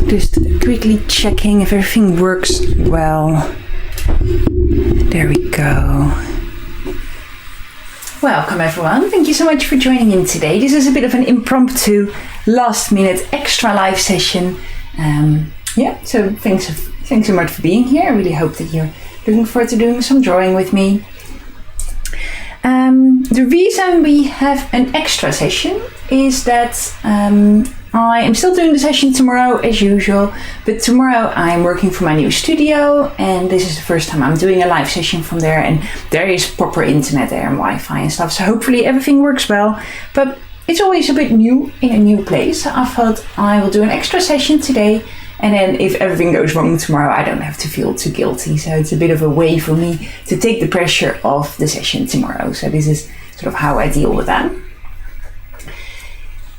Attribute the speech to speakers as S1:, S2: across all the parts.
S1: Just quickly checking if everything works well. There we go. Welcome everyone. Thank you so much for joining in today. This is a bit of an impromptu, last minute extra live session. So thanks so much for being here. I really hope that you're looking forward to doing some drawing with me. The reason we have an extra session is that I am still doing the session tomorrow as usual, but tomorrow I'm working from my new studio and this is the first time I'm doing a live session from there, and there is proper internet there and Wi-Fi and stuff, so hopefully everything works well, but it's always a bit new in a new place. So I thought I will do an extra session today, and then if everything goes wrong tomorrow I don't have to feel too guilty, so it's a bit of a way for me to take the pressure off the session tomorrow. So this is sort of how I deal with that.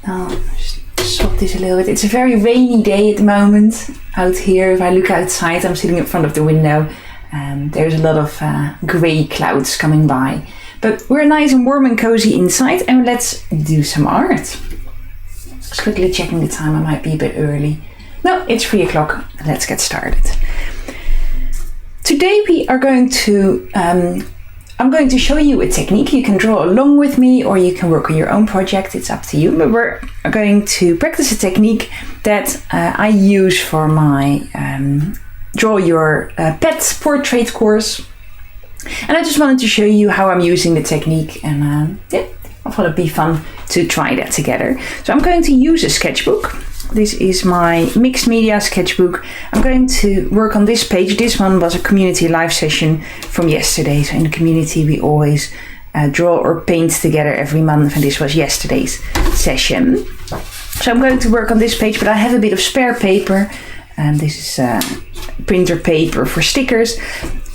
S1: I'll just swap this a little bit. It's a very rainy day at the moment out here. If I look outside, I'm sitting in front of the window. There's a lot of grey clouds coming by. But we're nice and warm and cozy inside, and let's do some art. Just quickly checking the time, I might be a bit early. No, it's 3 o'clock. Let's get started. Today we are going to I'm going to show you a technique. You can draw along with me or you can work on your own project. It's up to you. But we're going to practice a technique that I use for my Draw Your Pet portrait course. And I just wanted to show you how I'm using the technique, and I thought it'd be fun to try that together. So I'm going to use a sketchbook. This is my mixed media sketchbook. I'm going to work on this page. This one was a community live session from yesterday. So in the community we always draw or paint together every month, and this was yesterday's session. So I'm going to work on this page, but I have a bit of spare paper, and this is printer paper for stickers.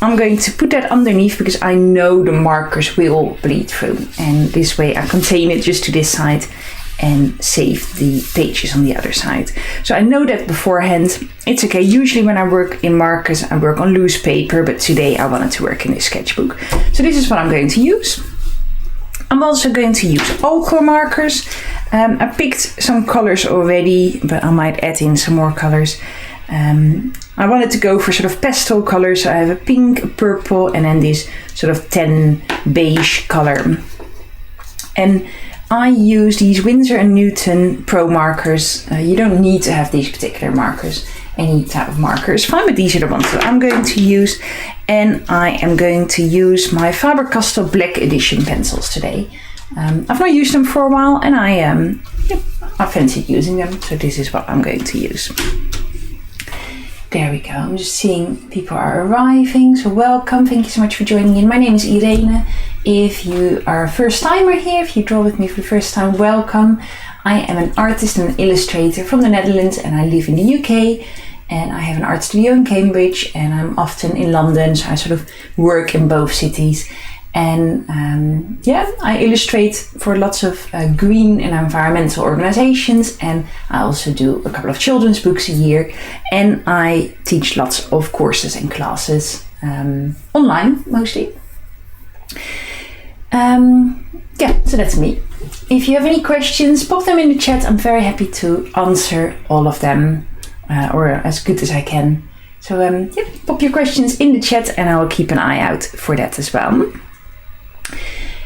S1: I'm going to put that underneath because I know the markers will bleed through, and this way I contain it just to this side and save the pages on the other side. So I know that beforehand. It's okay. Usually when I work in markers, I work on loose paper, but today I wanted to work in this sketchbook. So this is what I'm going to use. I'm also going to use ochre markers. I picked some colors already, but I might add in some more colors. I wanted to go for sort of pastel colors. So I have a pink, a purple, and then this sort of tan beige color. And I use these Winsor & Newton Pro markers. You don't need to have these particular markers. Any type of marker is fine, but these are the ones that I'm going to use. And I am going to use my Faber-Castell Black Edition pencils today. I've not used them for a while, and I fancied using them. So this is what I'm going to use. There we go. I'm just seeing people are arriving, so welcome. Thank you so much for joining in. My name is Irene. If you are a first timer here, if you draw with me for the first time, welcome. I am an artist and an illustrator from the Netherlands, and I live in the UK, and I have an art studio in Cambridge, and I'm often in London, so I sort of work in both cities. And I illustrate for lots of green and environmental organizations, and I also do a couple of children's books a year, and I teach lots of courses and classes online mostly. So that's me. If you have any questions, pop them in the chat. I'm very happy to answer all of them, or as good as I can. So pop your questions in the chat and I will keep an eye out for that as well.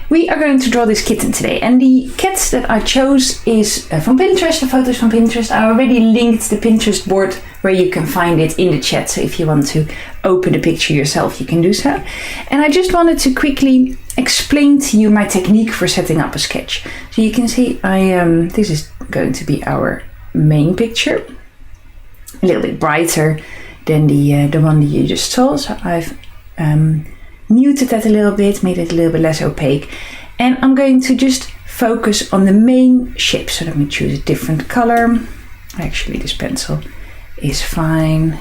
S1: We are going to draw this kitten today, and the cat that I chose is from Pinterest, the photos from Pinterest. I already linked the Pinterest board where you can find it in the chat, so if you want to open the picture yourself, you can do so. And I just wanted to quickly explain to you my technique for setting up a sketch. So you can see this is going to be our main picture, a little bit brighter than the one that you just saw. So I've muted that a little bit, made it a little bit less opaque, and I'm going to just focus on the main shape. So let me choose a different color. Actually, this pencil is fine.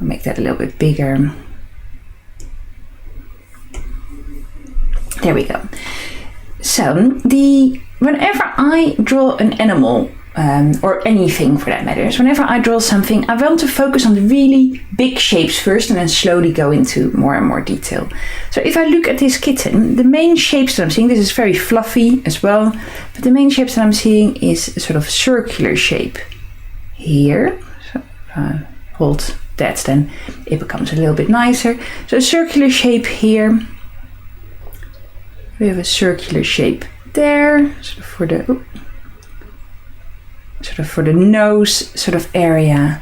S1: I'll make that a little bit bigger. There we go. So whenever I draw an animal, or anything for that matter, whenever I draw something, I want to focus on the really big shapes first and then slowly go into more and more detail. So if I look at this kitten, the main shapes that I'm seeing, this is very fluffy as well, but the main shapes that I'm seeing is a sort of circular shape here. So hold that, then it becomes a little bit nicer. So a circular shape here. We have a circular shape there, sort of for the nose sort of area.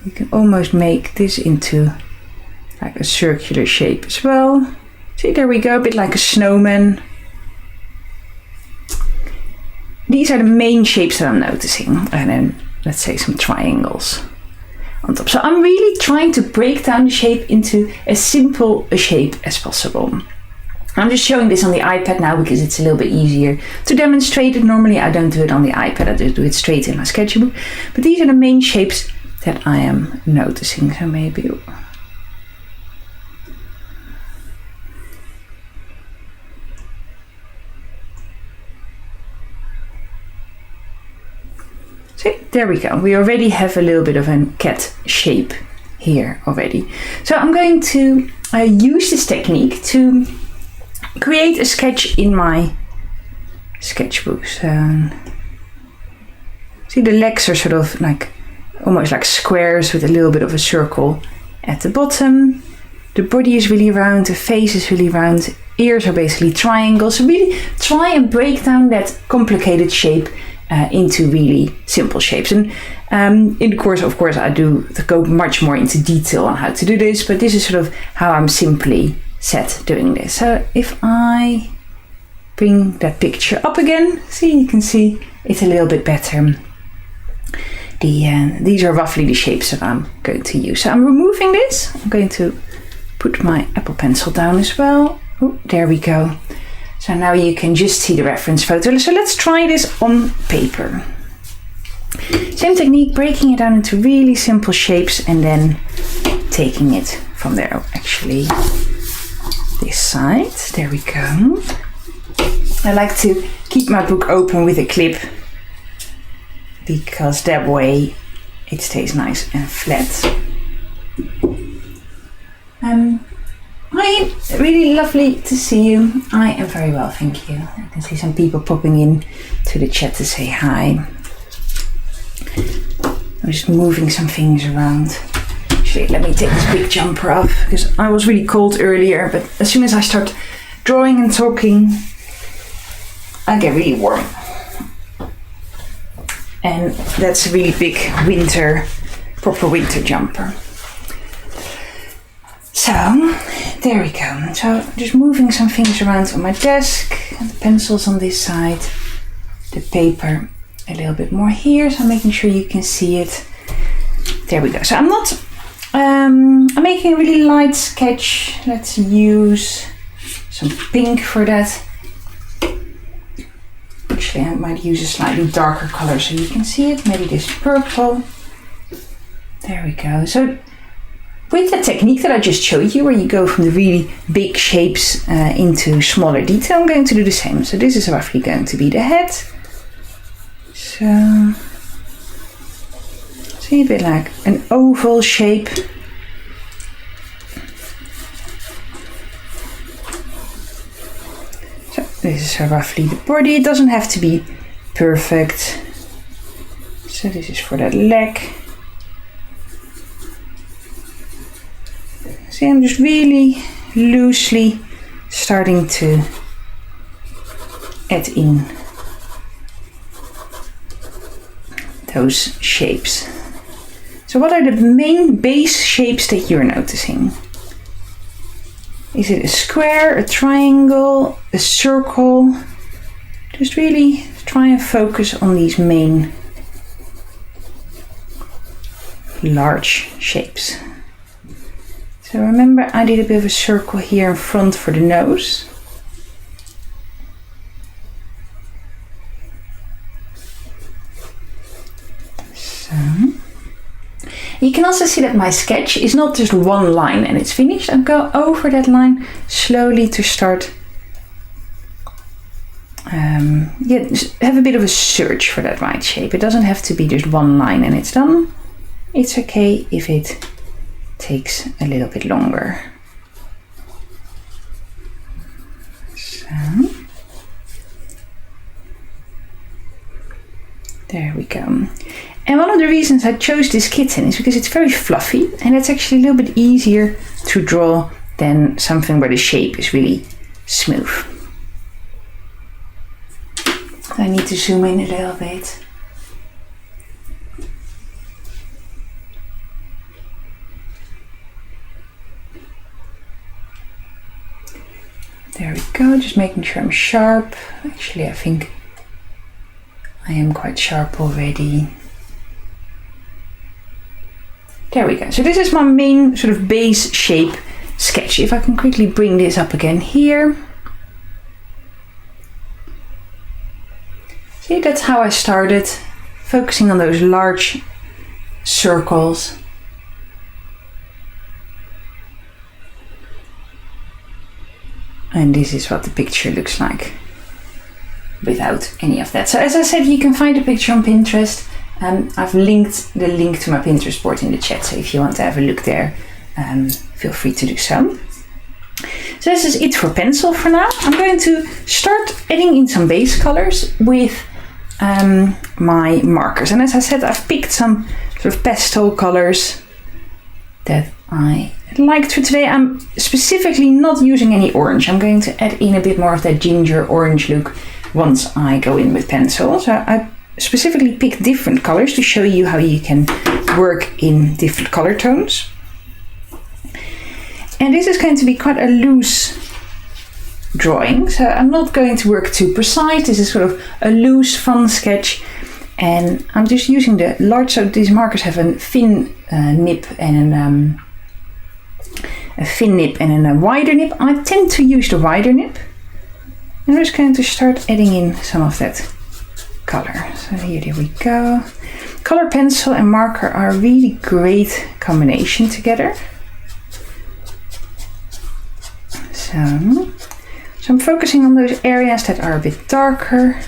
S1: You can almost make this into like a circular shape as well. See, there we go, a bit like a snowman. These are the main shapes that I'm noticing, and then let's say some triangles on top. So I'm really trying to break down the shape into as simple a shape as possible. I'm just showing this on the iPad now because it's a little bit easier to demonstrate it. Normally I don't do it on the iPad, I just do it straight in my sketchbook. But these are the main shapes that I am noticing. So maybe see, there we go. We already have a little bit of a cat shape here already. So I'm going to use this technique to create a sketch in my sketchbook. So, see, the legs are sort of like almost like squares with a little bit of a circle at the bottom. The body is really round, the face is really round, ears are basically triangles. So really try and break down that complicated shape into really simple shapes. And in the course, of course, I do go much more into detail on how to do this, but this is sort of how I'm simply set doing this. So if I bring that picture up again, see, you can see it's a little bit better. These are roughly the shapes that I'm going to use. So I'm removing this. I'm going to put my Apple Pencil down as well. Oh, there we go. So now you can just see the reference photo. So let's try this on paper. Same technique, breaking it down into really simple shapes and then taking it from there. Oh, actually, this side, there we go. I like to keep my book open with a clip because that way it stays nice and flat. Hi, really lovely to see you. I am very well, thank you. I can see some people popping in to the chat to say hi. I'm just moving some things around. Actually, let me take this big jumper off because I was really cold earlier, but as soon as I start drawing and talking, I get really warm. And that's a really big proper winter jumper. So, there we go. So, just moving some things around on my desk, the pencils on this side, the paper a little bit more here, so I'm making sure you can see it. There we go. So I'm making a really light sketch. Let's use some pink for that. Actually, I might use a slightly darker color so you can see it. Maybe this purple. There we go. So with the technique that I just showed you, where you go from the really big shapes into smaller detail, I'm going to do the same. So this is roughly going to be the head. So, see, a bit like an oval shape. So this is roughly the body. It doesn't have to be perfect. So this is for that leg. See, I'm just really loosely starting to add in those shapes. So what are the main base shapes that you're noticing? Is it a square, a triangle, a circle? Just really try and focus on these main large shapes. So remember, I did a bit of a circle here in front for the nose. So you can also see that my sketch is not just one line and it's finished. I go over that line slowly to start have a bit of a search for that right shape. It doesn't have to be just one line and it's done. It's okay if it takes a little bit longer. So There we go. And one of the reasons I chose this kitten is because it's very fluffy, and it's actually a little bit easier to draw than something where the shape is really smooth. I need to zoom in a little bit. There we go, just making sure I'm sharp. Actually, I think I am quite sharp already. There we go. So this is my main sort of base shape sketch. If I can quickly bring this up again here. See, that's how I started, focusing on those large circles. And this is what the picture looks like without any of that. So as I said, you can find the picture on Pinterest. I've linked the link to my Pinterest board in the chat, so if you want to have a look there, feel free to do so. So this is it for pencil for now. I'm going to start adding in some base colors with my markers. And as I said, I've picked some sort of pastel colors that I liked for today. I'm specifically not using any orange. I'm going to add in a bit more of that ginger orange look once I go in with pencil. So I specifically picked different colors to show you how you can work in different color tones. And this is going to be quite a loose drawing, so I'm not going to work too precise. This is sort of a loose, fun sketch, and I'm just using the large, so these markers have a thin nib and a wider nib. I tend to use the wider nib. I'm just going to start adding in some of that color. So here we go. Color pencil and marker are a really great combination together. So I'm focusing on those areas that are a bit darker.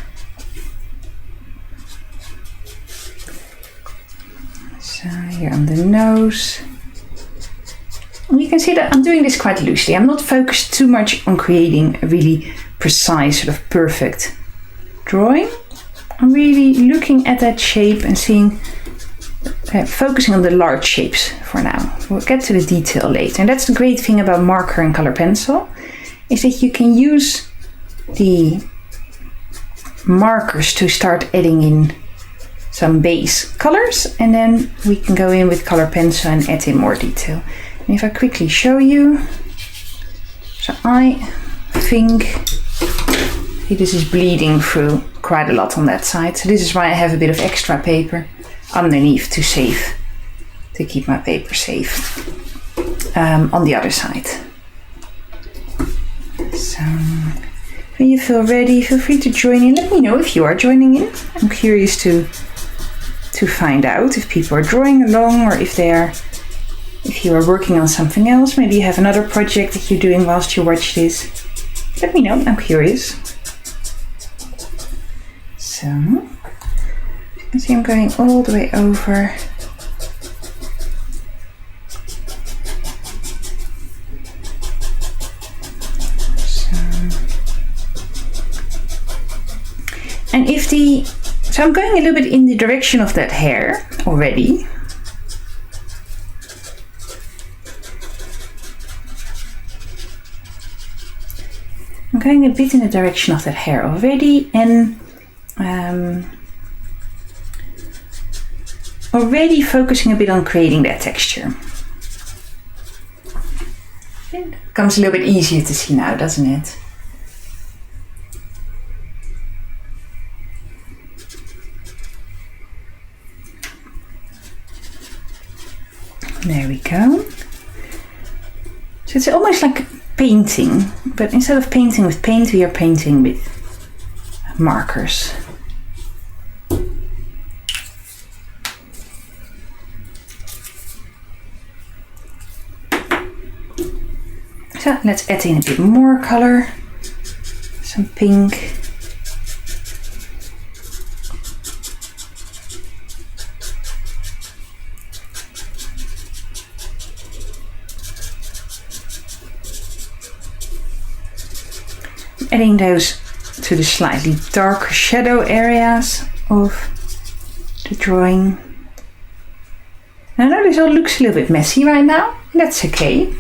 S1: So here on the nose. And you can see that I'm doing this quite loosely. I'm not focused too much on creating a really precise, sort of perfect drawing. I'm really looking at that shape and seeing, focusing on the large shapes for now. We'll get to the detail later. And that's the great thing about marker and color pencil, is that you can use the markers to start adding in some base colors, and then we can go in with color pencil and add in more detail. And if I quickly show you, so I think this is bleeding through quite a lot on that side. So this is why I have a bit of extra paper underneath to keep my paper safe on the other side. So when you feel ready, feel free to join in. Let me know if you are joining in. I'm curious to find out if people are drawing along, or if you are working on something else. Maybe you have another project that you're doing whilst you watch this. Let me know, I'm curious. So, you can see I'm going all the way over. So I'm going a little bit in the direction of that hair already. I'm going a bit in the direction of that hair already, and already focusing a bit on creating that texture. It becomes a little bit easier to see now, doesn't it? There we go. So it's almost like painting, but instead of painting with paint, we are painting with markers. So let's add in a bit more color, some pink. Adding those to the slightly darker shadow areas of the drawing. I know this all looks a little bit messy right now, and that's okay.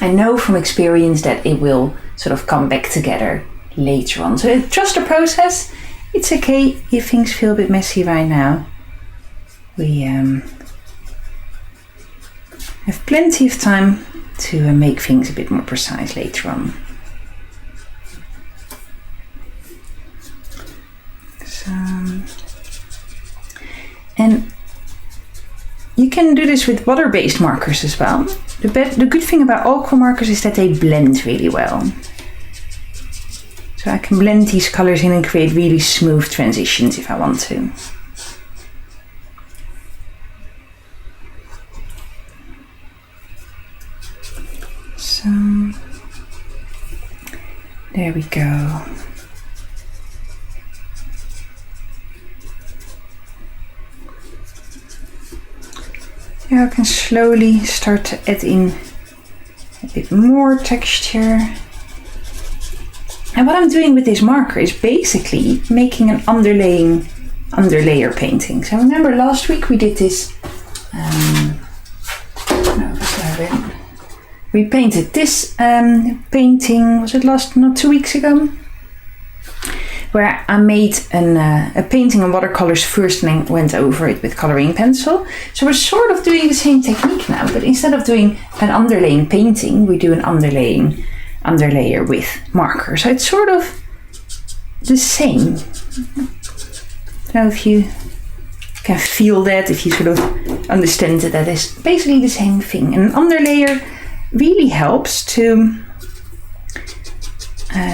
S1: I know from experience that it will sort of come back together later on. So trust the process. It's okay if things feel a bit messy right now. We have plenty of time to make things a bit more precise later on. So, and you can do this with water-based markers as well. The good thing about alcohol markers is that they blend really well. So I can blend these colors in and create really smooth transitions if I want to. So, there we go. Now I can slowly start to add in a bit more texture. And what I'm doing with this marker is basically making an underlayer painting. So remember last week we did this, we painted this painting, was it not 2 weeks ago? Where I made a painting on watercolors first and then went over it with coloring pencil. So we're sort of doing the same technique now, but instead of doing an underlaying painting, we do an underlayer with marker. So it's sort of the same. I don't know if you can feel that, if you sort of understand that is basically the same thing. And an underlayer really helps to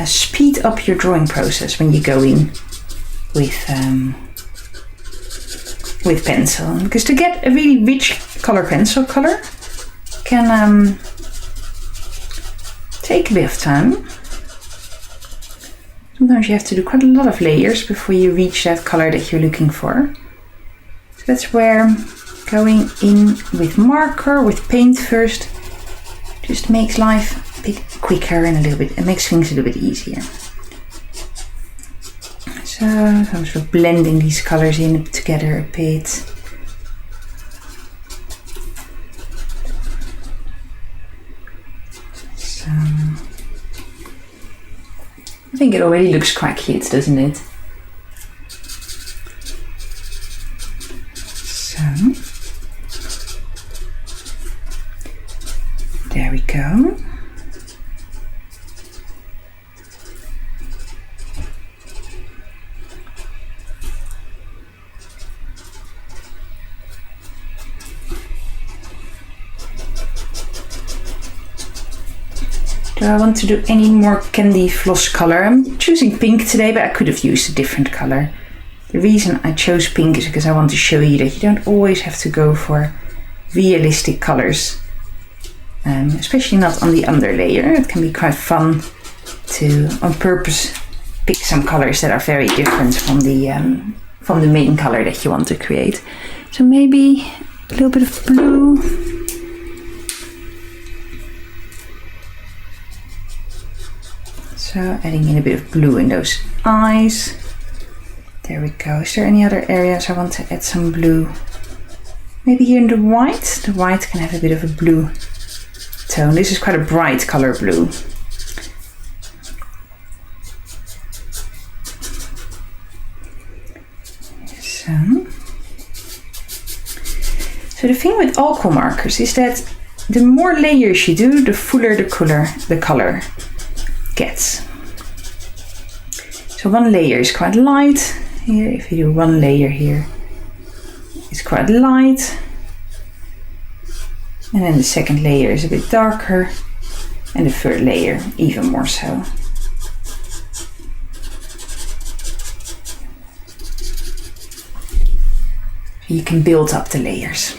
S1: speed up your drawing process when you go in with pencil, because to get a really rich pencil color can take a bit of time. Sometimes you have to do quite a lot of layers before you reach that color that you're looking for. So that's where going in with marker, with paint first, just makes life a bit quicker and it makes things a little bit easier. So I'm sort of blending these colors in together a bit. So I think it already looks quite cute, doesn't it? So there we go. Do I want to do any more candy floss color? I'm choosing pink today, but I could have used a different color. The reason I chose pink is because I want to show you that you don't always have to go for realistic colors. Especially not on the underlayer. It can be quite fun to, on purpose, pick some colors that are very different from the main color that you want to create. So maybe a little bit of blue. So adding in a bit of blue in those eyes. There we go. Is there any other areas I want to add some blue? Maybe here in the white. The white can have a bit of a blue tone. This is quite a bright color blue. So the thing with alcohol markers is that the more layers you do, the fuller the color gets. So one layer is quite light. Here, if you do one layer here, it's quite light. And then the second layer is a bit darker. And the third layer even more so. You can build up the layers.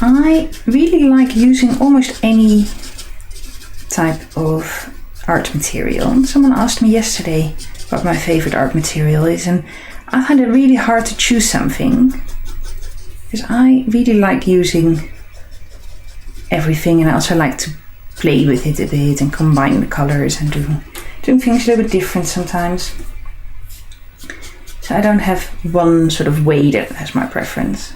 S1: I really like using almost any type of art material. Someone asked me yesterday what my favorite art material is, and I find it really hard to choose something because I really like using everything, and I also like to play with it a bit and combine the colors and doing things a little bit different sometimes. So I don't have one sort of way that has my preference.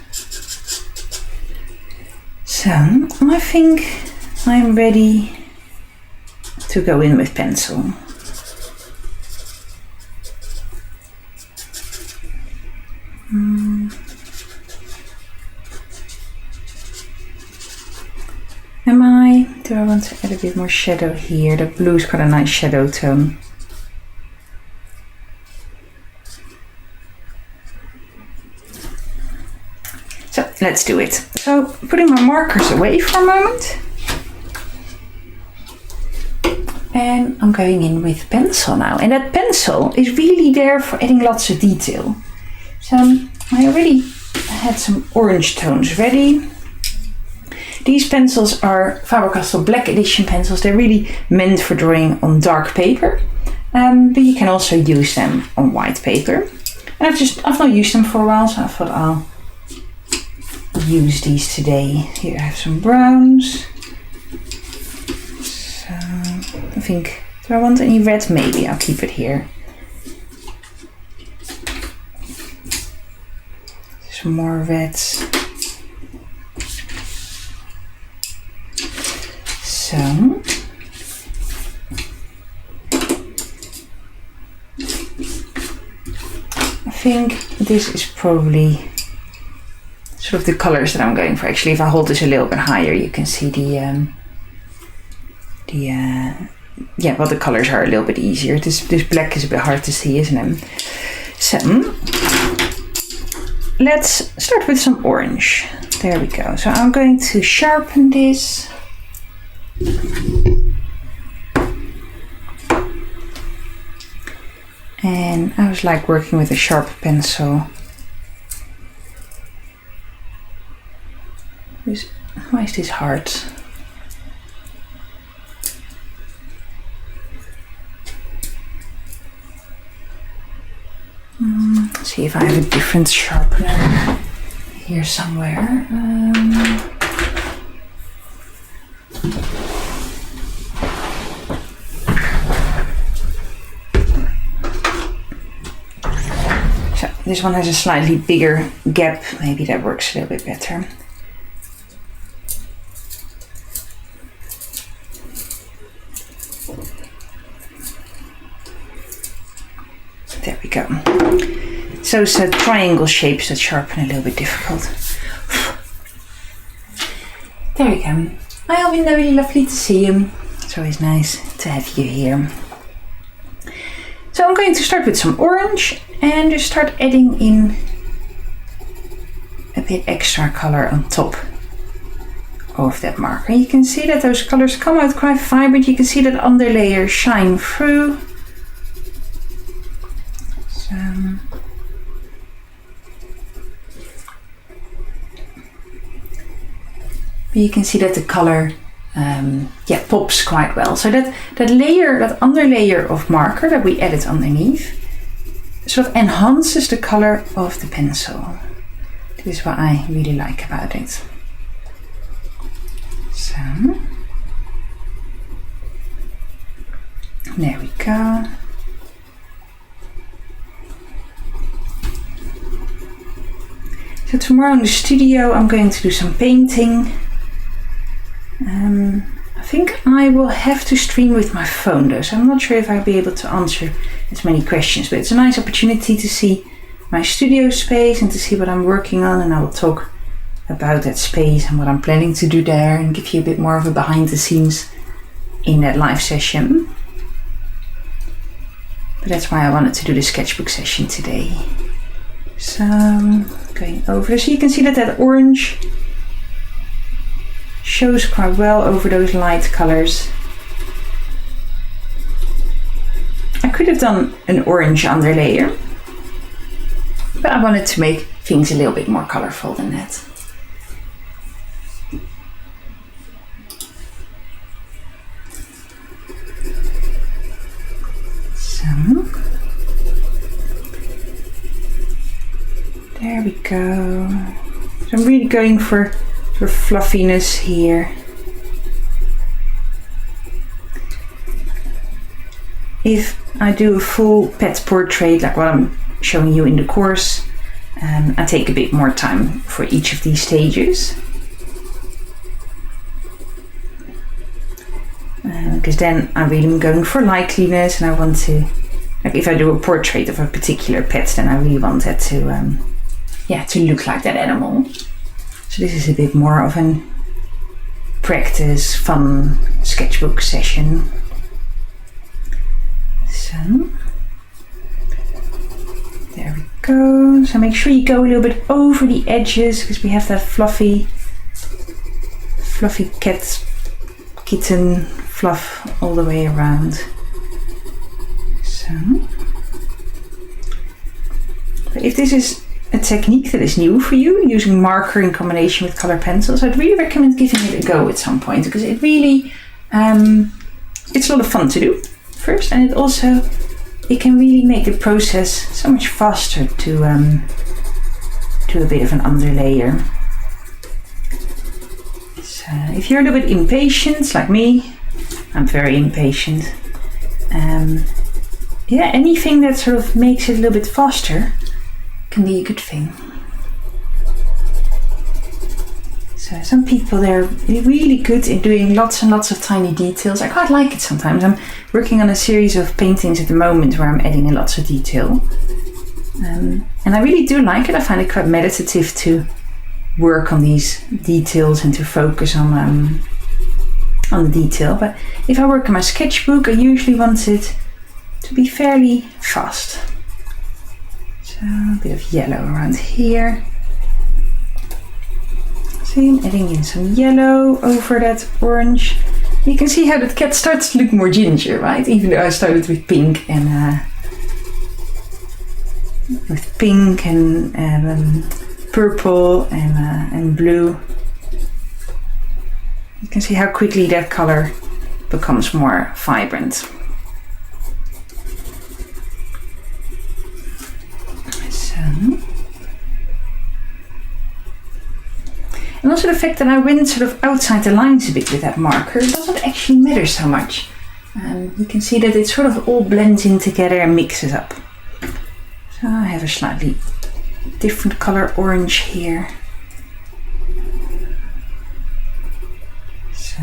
S1: So I think I'm ready to go in with pencil. Do I want to add a bit more shadow here? The blue's got a nice shadow tone. So let's do it. So putting my markers away for a moment. And I'm going in with pencil now. And that pencil is really there for adding lots of detail. So I already had some orange tones ready. These pencils are Faber-Castell Black Edition pencils. They're really meant for drawing on dark paper, but you can also use them on white paper. And I've not used them for a while, so I thought I'll use these today. Here I have some browns. So I think, do I want any red? Maybe I'll keep it here. Some more reds. So, I think this is probably sort of the colors that I'm going for. Actually, if I hold this a little bit higher, you can see the colors are a little bit easier. This black is a bit hard to see, isn't it? So, let's start with some orange. There we go. So I'm going to sharpen this. And I was like working with a sharp pencil. Why is this hard? Let's see if I have a different sharpener here somewhere. This one has a slightly bigger gap. Maybe that works a little bit better. There we go. So triangle shapes that sharpen a little bit difficult. There we go. Hi Alvin, really lovely to see you. It's always nice to have you here. So I'm going to start with some orange and just start adding in a bit extra color on top of that marker. You can see that those colors come out quite vibrant. You can see that underlayer shine through. So, but you can see that the color pops quite well. So that underlayer of marker that we added underneath sort of enhances the color of the pencil. This is what I really like about it. So there we go. So tomorrow in the studio I'm going to do some painting. I think I will have to stream with my phone though, so I'm not sure if I'll be able to answer as many questions, but it's a nice opportunity to see my studio space and to see what I'm working on, and I will talk about that space and what I'm planning to do there and give you a bit more of a behind the scenes in that live session. But that's why I wanted to do the sketchbook session today. So going over, so you can see that orange shows quite well over those light colors. I could have done an orange underlayer, but I wanted to make things a little bit more colorful than that. So there we go. So I'm really going for fluffiness here. If I do a full pet portrait, like what I'm showing you in the course, I take a bit more time for each of these stages. Because then I really am going for likeliness, and I want to, like if I do a portrait of a particular pet, then I really want that to look like that animal. So this is a bit more of a practice, fun sketchbook session. So there we go. So make sure you go a little bit over the edges, because we have that fluffy kitten fluff all the way around. So, but if this is a technique that is new for you, using marker in combination with color pencils, I'd really recommend giving it a go at some point, because it really, it's a lot of fun to do first, and it can really make the process so much faster to do a bit of an underlayer. So if you're a little bit impatient, like me, I'm very impatient. Anything that sort of makes it a little bit faster can be a good thing. So some people, they're really good in doing lots and lots of tiny details. I quite like it sometimes. I'm working on a series of paintings at the moment where I'm adding in lots of detail. And I really do like it. I find it quite meditative to work on these details and to focus on the detail. But if I work on my sketchbook, I usually want it to be fairly fast. So a bit of yellow around here. See, I'm adding in some yellow over that orange. You can see how that cat starts to look more ginger, right? Even though I started with pink and purple and blue. You can see how quickly that color becomes more vibrant. And also the fact that I went sort of outside the lines a bit with that marker doesn't actually matter so much. You can see that it sort of all blends in together and mixes up. So I have a slightly different color orange here. So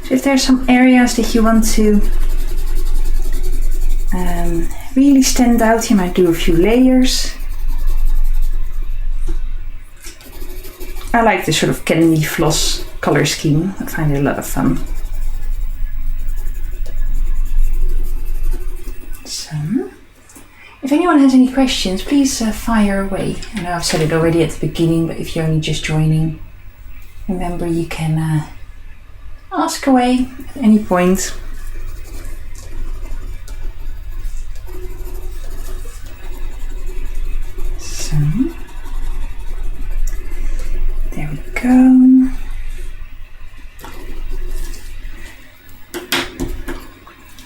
S1: if there's some areas that you want to really stand out, you might do a few layers. I like this sort of candy floss color scheme. I find it a lot of fun. So, if anyone has any questions, please fire away. I know I've said it already at the beginning, but if you're only just joining, remember you can ask away at any point. So, there we go.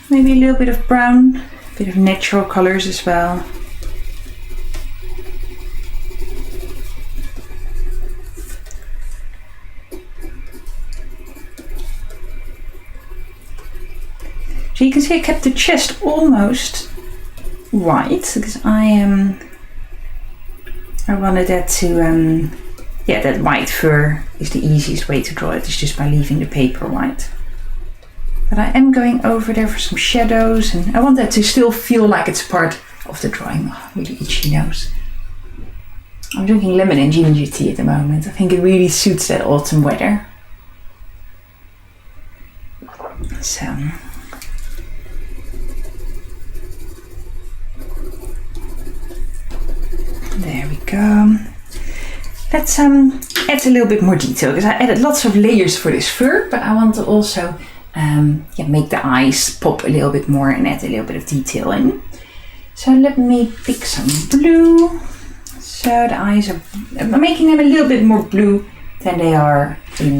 S1: Maybe a little bit of brown, a bit of natural colors as well. So you can see I kept the chest almost white, because I wanted that to, that white fur is the easiest way to draw it, is just by leaving the paper white. But I am going over there for some shadows, and I want that to still feel like it's part of the drawing. Oh, really itchy nose. I'm drinking lemon and ginger tea at the moment. I think it really suits that autumn weather. So, there we go. Let's add a little bit more detail, because I added lots of layers for this fur, but I want to also make the eyes pop a little bit more and add a little bit of detail in. So let me pick some blue. So the eyes are, I'm making them a little bit more blue than they are in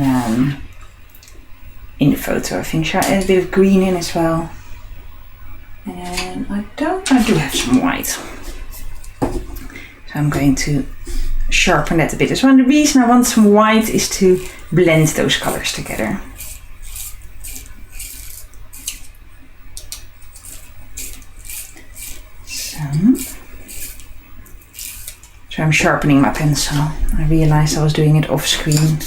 S1: the photo. I think so I add a bit of green in as well. And I do have some white. So I'm going to sharpen that a bit as well. And the reason I want some white is to blend those colors together. So I'm sharpening my pencil. I realized I was doing it off screen.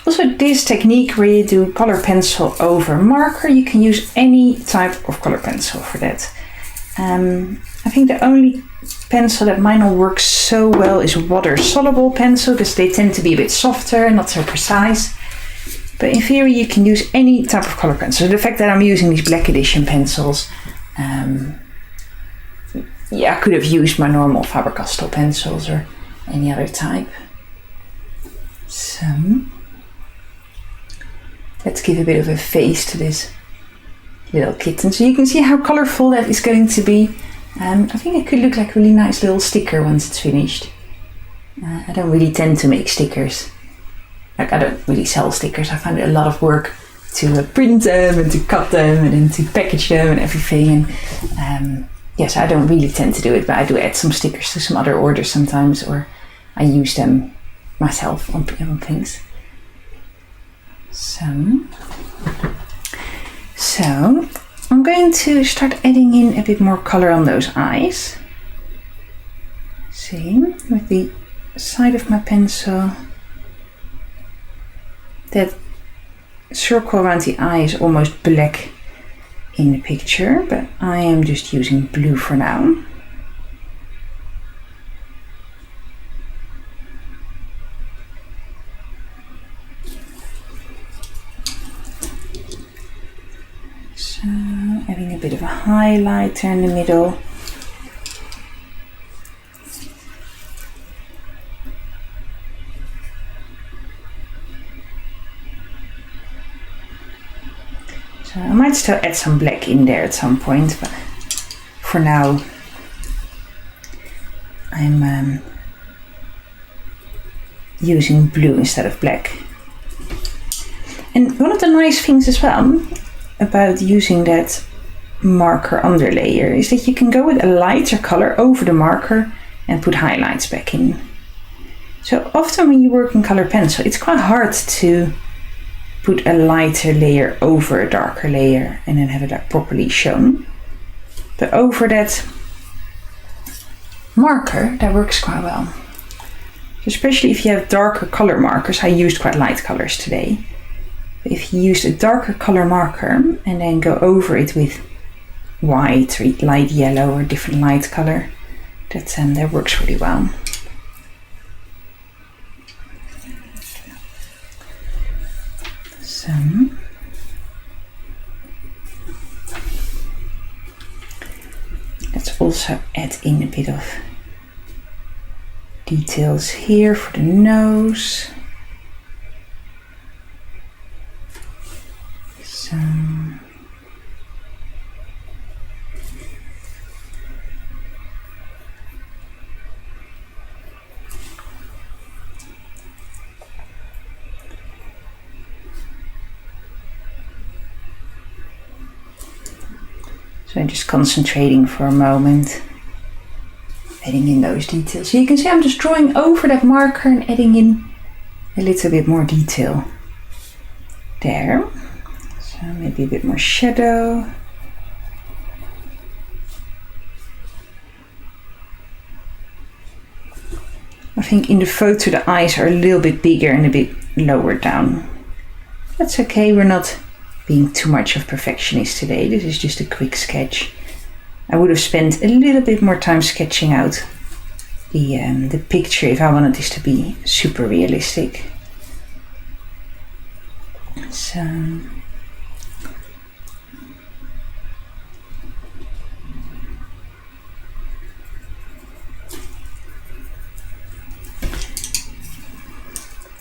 S1: Also, this technique where you do color pencil over marker, you can use any type of color pencil for that. I think the only pencil that might not work so well is water soluble pencil, because they tend to be a bit softer, not so precise. But in theory, you can use any type of color pencil. So the fact that I'm using these black edition pencils, yeah, I could have used my normal Faber-Castell pencils or any other type. So let's give a bit of a face to this little kitten. So you can see how colorful that is going to be. I think it could look like a really nice little sticker once it's finished. I don't really tend to make stickers. Like, I don't really sell stickers. I find it a lot of work to print them and to cut them and then to package them and everything. And yes, I don't really tend to do it, but I do add some stickers to some other orders sometimes, or I use them myself on things. So I'm going to start adding in a bit more color on those eyes. See, with the side of my pencil, that circle around the eye is almost black in the picture, but I am just using blue for now. So adding a bit of a highlighter in the middle. So I might still add some black in there at some point, but for now I'm using blue instead of black. And one of the nice things as well about using that marker underlayer is that you can go with a lighter color over the marker and put highlights back in. So often when you work in color pencil, it's quite hard to put a lighter layer over a darker layer and then have it like properly shown. But over that marker, that works quite well. Especially if you have darker color markers. I used quite light colors today. But if you use a darker color marker and then go over it with white or light yellow or different light color, that works really well. So let's also add in a bit of details here for the nose. So I'm just concentrating for a moment, adding in those details. So you can see I'm just drawing over that marker and adding in a little bit more detail there. So maybe a bit more shadow. I think in the photo the eyes are a little bit bigger and a bit lower down. That's okay, we're not being too much of perfectionist today. This is just a quick sketch. I would have spent a little bit more time sketching out the picture if I wanted this to be super realistic. So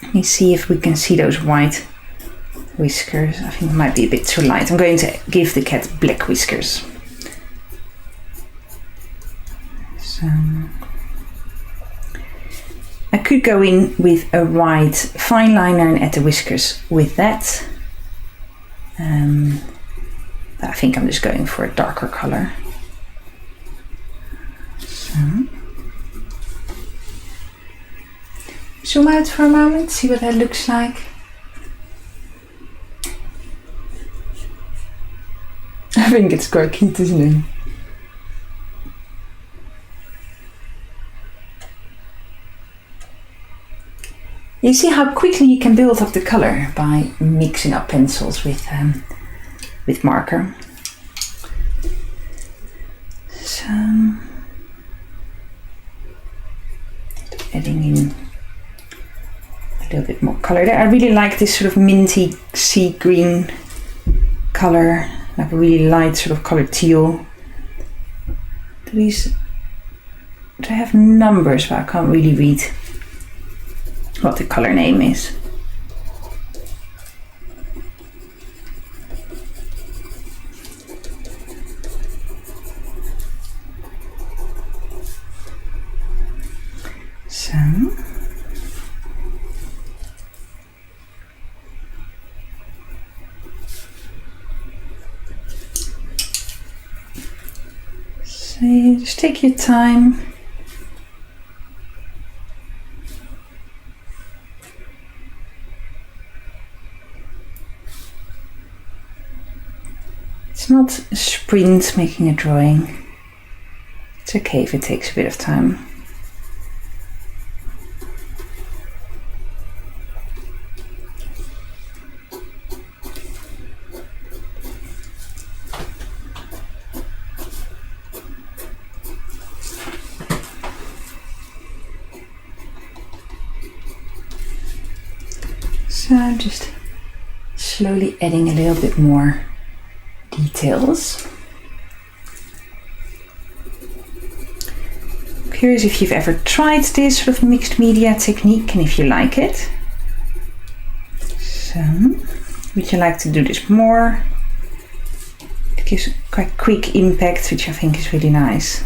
S1: let me see if we can see those white whiskers. I think it might be a bit too light. I'm going to give the cat black whiskers. So I could go in with a white fine liner and add the whiskers with that. But I think I'm just going for a darker color. So zoom out for a moment, see what that looks like. I think it's quite cute, isn't it? You see how quickly you can build up the color by mixing up pencils with marker. So, adding in a little bit more color there. I really like this sort of minty sea green color, like a really light sort of color teal. These, they have numbers, but I can't really read what the color name is. So, just take your time. It's not a sprint making a drawing. It's okay if it takes a bit of time. So I'm just slowly adding a little bit more details. I'm curious if you've ever tried this sort of mixed media technique and if you like it. So, would you like to do this more? It gives quite quick impact, which I think is really nice.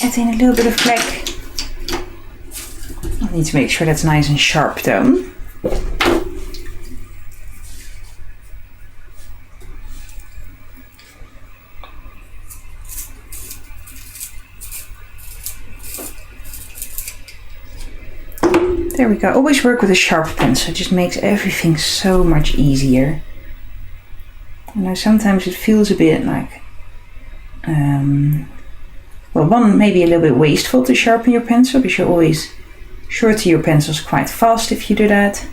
S1: Add in a little bit of black. I need to make sure that's nice and sharp though. There we go. Always work with a sharp pencil. It just makes everything so much easier. I know sometimes it feels a bit like well, one, maybe a little bit wasteful to sharpen your pencil because you always shorten your pencils quite fast if you do that.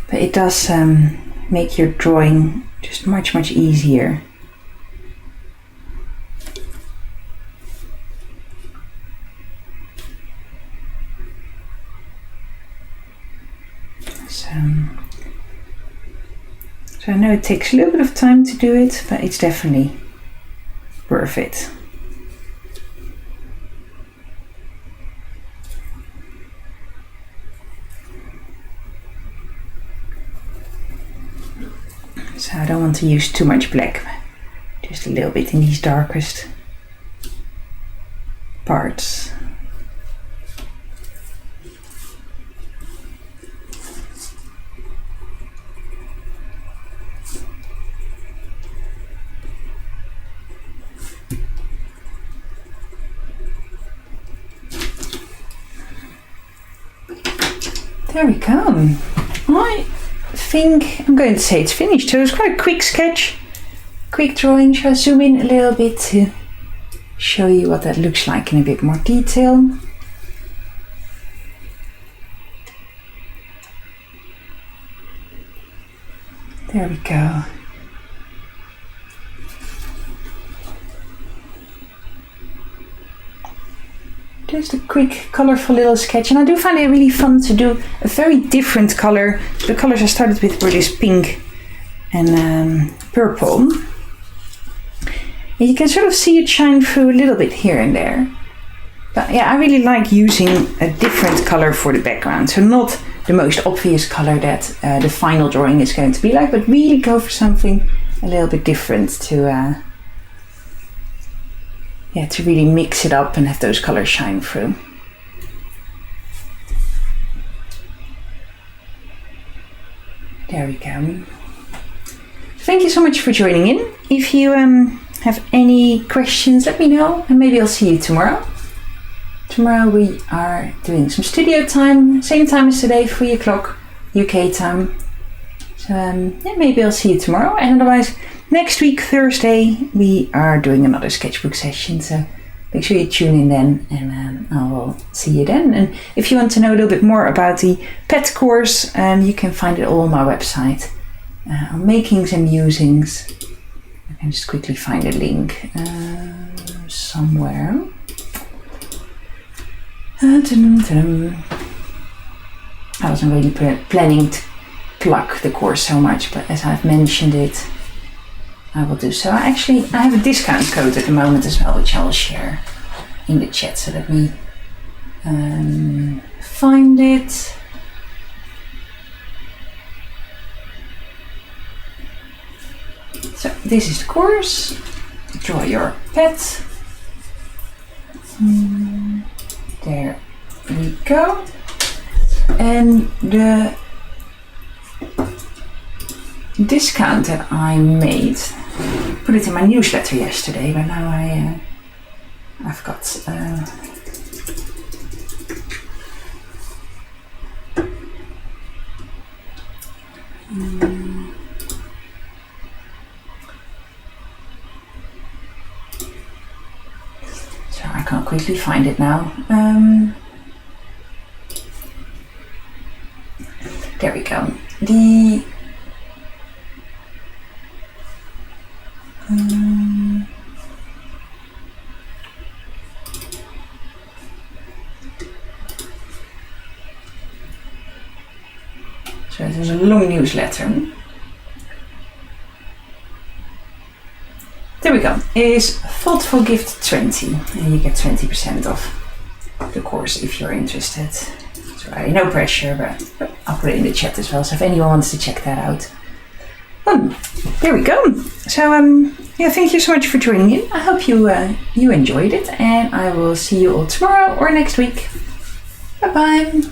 S1: But it does make your drawing just much easier. So I know it takes a little bit of time to do it, but it's definitely worth it. So I don't want to use too much black, just a little bit in these darkest parts. There we go. I think I'm going to say it's finished. So it's quite a quick sketch, quick drawing. Shall I zoom in a little bit to show you what that looks like in a bit more detail? There we go. Just a quick, colorful little sketch, and I do find it really fun to do a very different color. The colors I started with were this pink and purple. And you can sort of see it shine through a little bit here and there. But yeah, I really like using a different color for the background. So not the most obvious color that the final drawing is going to be like, but really go for something a little bit different to really mix it up and have those colors shine through. There we go. Thank you so much for joining in. If you have any questions, let me know, and maybe I'll see you tomorrow. Tomorrow we are doing some studio time, same time as today, 3 o'clock UK time. So yeah, maybe I'll see you tomorrow, and otherwise next week, Thursday, we are doing another sketchbook session. So make sure you tune in then, and I will see you then. And if you want to know a little bit more about the pet course, you can find it all on my website, on Makings and Musings. I can just quickly find a link somewhere. I wasn't really planning to plug the course so much, but as I've mentioned it, I will do so. I have a discount code at the moment as well, which I will share in the chat. So let me find it. So this is the course. Draw your pet. There we go. And the discount that I made, put it in my newsletter yesterday, but now I've got so I can't quickly find it now. There we go. So it is a long newsletter. There we go. It is Thoughtful Gift 20, and you get 20% off the course if you're interested. So no pressure, but I'll put it in the chat as well. So if anyone wants to check that out. There we go. So yeah, thank you so much for joining in. I hope you enjoyed it, and I will see you all tomorrow or next week. Bye bye.